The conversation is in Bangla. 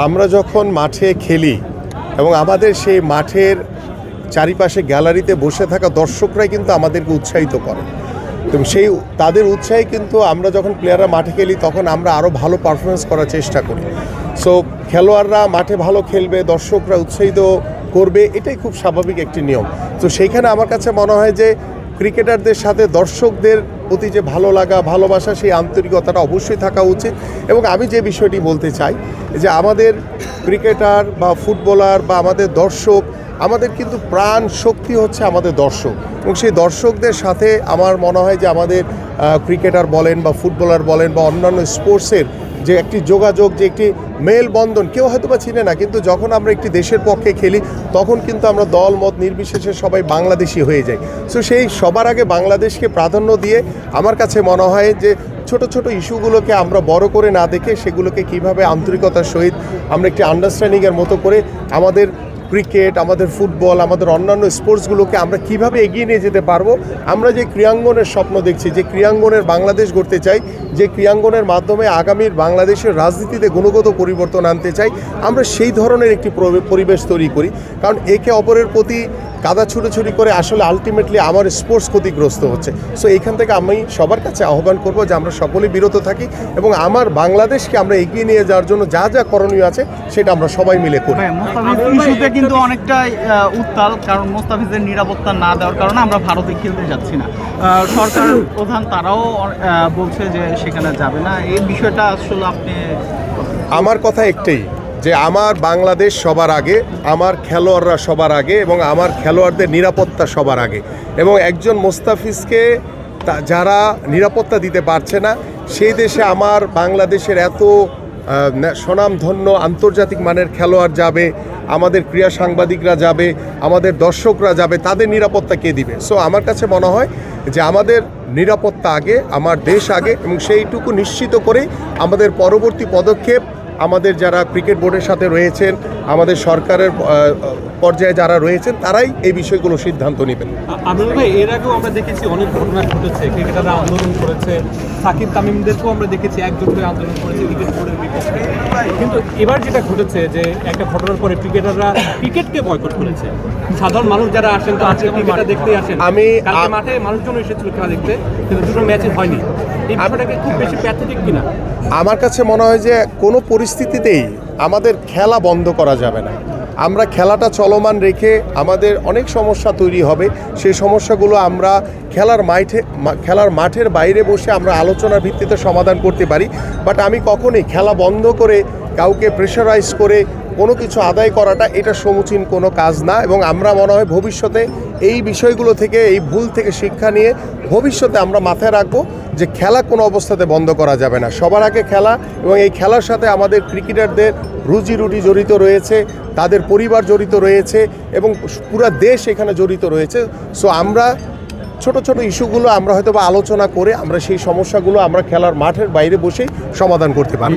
আমরা যখন মাঠে খেলি এবং আমাদের সেই মাঠের চারিপাশে গ্যালারিতে বসে থাকা দর্শকরাই কিন্তু আমাদেরকে উৎসাহিত করে এবং সেই তাদের উৎসাহে কিন্তু আমরা যখন প্লেয়াররা মাঠে খেলি তখন আমরা আরও ভালো পারফরমেন্স করার চেষ্টা করি। সো খেলোয়াড়রা মাঠে ভালো খেলবে, দর্শকরা উৎসাহিত করবে, এটাই খুব স্বাভাবিক একটি নিয়ম। তো সেইখানে আমার কাছে মনে হয় যে ক্রিকেটারদের সাথে দর্শকদের প্রতি যে ভালো লাগা, ভালোবাসা, সেই আন্তরিকতাটা অবশ্যই থাকা উচিত। এবং আমি যে বিষয়টি বলতে চাই যে আমাদের ক্রিকেটার বা ফুটবলার বা আমাদের দর্শক, আমাদের কিন্তু প্রাণ শক্তি হচ্ছে আমাদের দর্শক, এবং সেই দর্শকদের সাথে আমার মনে হয় যে আমাদের ক্রিকেটার বলেন বা ফুটবলার বলেন বা অন্যান্য স্পোর্টসের যে একটি যোগাযোগ, যে একটি মেলবন্ধন, কেউ হয়তো বা চিনে না, কিন্তু যখন আমরা একটি দেশের পক্ষে খেলি তখন কিন্তু আমরা দল মত নির্বিশেষে সবাই বাংলাদেশি হয়ে যাই। সো সেই সবার আগে বাংলাদেশকে প্রাধান্য দিয়ে আমার কাছে মনে হয় যে ছোট ছোট ইস্যুগুলোকে আমরা বড় করে না দেখে সেগুলোকে কিভাবে আন্তরিকতার সহিত আমরা একটি আন্ডারস্ট্যান্ডিংয়ের মতো করে আমাদের ক্রিকেট, আমাদের ফুটবল, আমাদের অন্যান্য স্পোর্টসগুলোকে আমরা কিভাবে এগিয়ে নিয়ে যেতে পারবো। আমরা যে ক্রীড়াঙ্গনের স্বপ্ন দেখছি, যে ক্রীড়াঙ্গনের বাংলাদেশ গড়তে চাই, যে ক্রীড়াঙ্গনের মাধ্যমে আগামীর বাংলাদেশের রাজনীতিতে গুণগত পরিবর্তন আনতে চাই, আমরা সেই ধরনের একটি পরিবেশ তৈরি করি। কারণ একে অপরের প্রতি কাদা ছুটোছুটি করে আসলে আলটিমেটলি আমার স্পোর্টস ক্ষতিগ্রস্ত হচ্ছে। সো এইখান থেকে আমি সবার কাছে আহ্বান করব যে আমরা সকলেই বিরত থাকি এবং আমার বাংলাদেশকে আমরা এগিয়ে নিয়ে যাওয়ার জন্য যা যা করণীয় আছে সেটা আমরা সবাই মিলে করি। ইস্যুতে কিন্তু অনেকটাই উত্তাল, কারণ মোস্তাফিজের নিরাপত্তা না দেওয়ার কারণে আমরা ভারতে খেলতে যাচ্ছি না। সরকার প্রধান তারাও বলছে যে সেখানে যাবে না। এই বিষয়টা আসলে আপনি, আমার কথা একটাই যে আমার বাংলাদেশ সবার আগে, আমার খেলোয়াড়রা সবার আগে এবং আমার খেলোয়াড়দের নিরাপত্তা সবার আগে। এবং একজন মোস্তাফিজকে যারা নিরাপত্তা দিতে পারছে না, সেই দেশে আমার বাংলাদেশের এত স্বনামধন্য আন্তর্জাতিক মানের খেলোয়াড় যাবে, আমাদের ক্রীড়া সাংবাদিকরা যাবে, আমাদের দর্শকরা যাবে, তাদের নিরাপত্তা কে দিবে? সো আমার কাছে মনে হয় যে আমাদের নিরাপত্তা আগে, আমার দেশ আগে, এবং সেইটুকু নিশ্চিত করেই আমাদের পরবর্তী পদক্ষেপ আমাদের যারা ক্রিকেট বোর্ডের সাথে রয়েছেন, আমাদের সরকারের পর্যায়ে যারা রয়েছেন, তারাই এই বিষয়গুলো সিদ্ধান্ত নেবেন। আমিনুল ভাই, এর আগেও আমরা দেখেছি অনেক ঘটনা ঘটেছে, ক্রিকেটাররা আন্দোলন করেছে, সাকিব তামিমদেরকেও আমরা দেখেছি একজোট হয়ে আন্দোলন করেছে ক্রিকেট বোর্ডের বিপক্ষে। কিন্তু এবার যেটা ঘটেছে যে একটা ঘটনার পরে ক্রিকেটাররা ক্রিকেটকে বয়কট করেছে। সাধারণ মানুষ যারা আসেন তো আজকে ক্রিকেটটা দেখতেই আসেন, কালকে মাঠে মানুষজন এসেছিল খেলা দেখতে, কিন্তু দুটো ম্যাচে হয়নি। এই বিষয়টাকে খুব বেশি প্যাথেটিক কিনা? আমার কাছে মনে হয় যে কোনো পরিস্থিতিতেই আমাদের খেলা বন্ধ করা যাবে না। আমরা খেলাটা চলমান রেখে আমাদের অনেক সমস্যা তৈরি হবে, সেই সমস্যাগুলো আমরা খেলার মাঠের বাইরে বসে আমরা আলোচনার ভিত্তিতে সমাধান করতে পারি। বাট আমি কখনোই খেলা বন্ধ করে কাউকে প্রেশারাইজ করে কোনো কিছু আদায় করাটা এটা সমীচীন কোনো কাজ না। এবং আমরা মনে হয় ভবিষ্যতে এই বিষয়গুলো থেকে, এই ভুল থেকে শিক্ষা নিয়ে ভবিষ্যতে আমরা মাথায় রাখবো যে খেলা কোনো অবস্থাতে বন্ধ করা যাবে না। সবার আগে খেলা, এবং এই খেলার সাথে আমাদের ক্রিকেটারদের রুজি রুটি জড়িত রয়েছে, তাদের পরিবার জড়িত রয়েছে এবং পুরো দেশ এখানে জড়িত রয়েছে। সো আমরা ছোট ছোট ইস্যুগুলো আমরা হয়তো বা আলোচনা করে আমরা সেই সমস্যাগুলো আমরা খেলার মাঠের বাইরে বসেই সমাধান করতে পারি।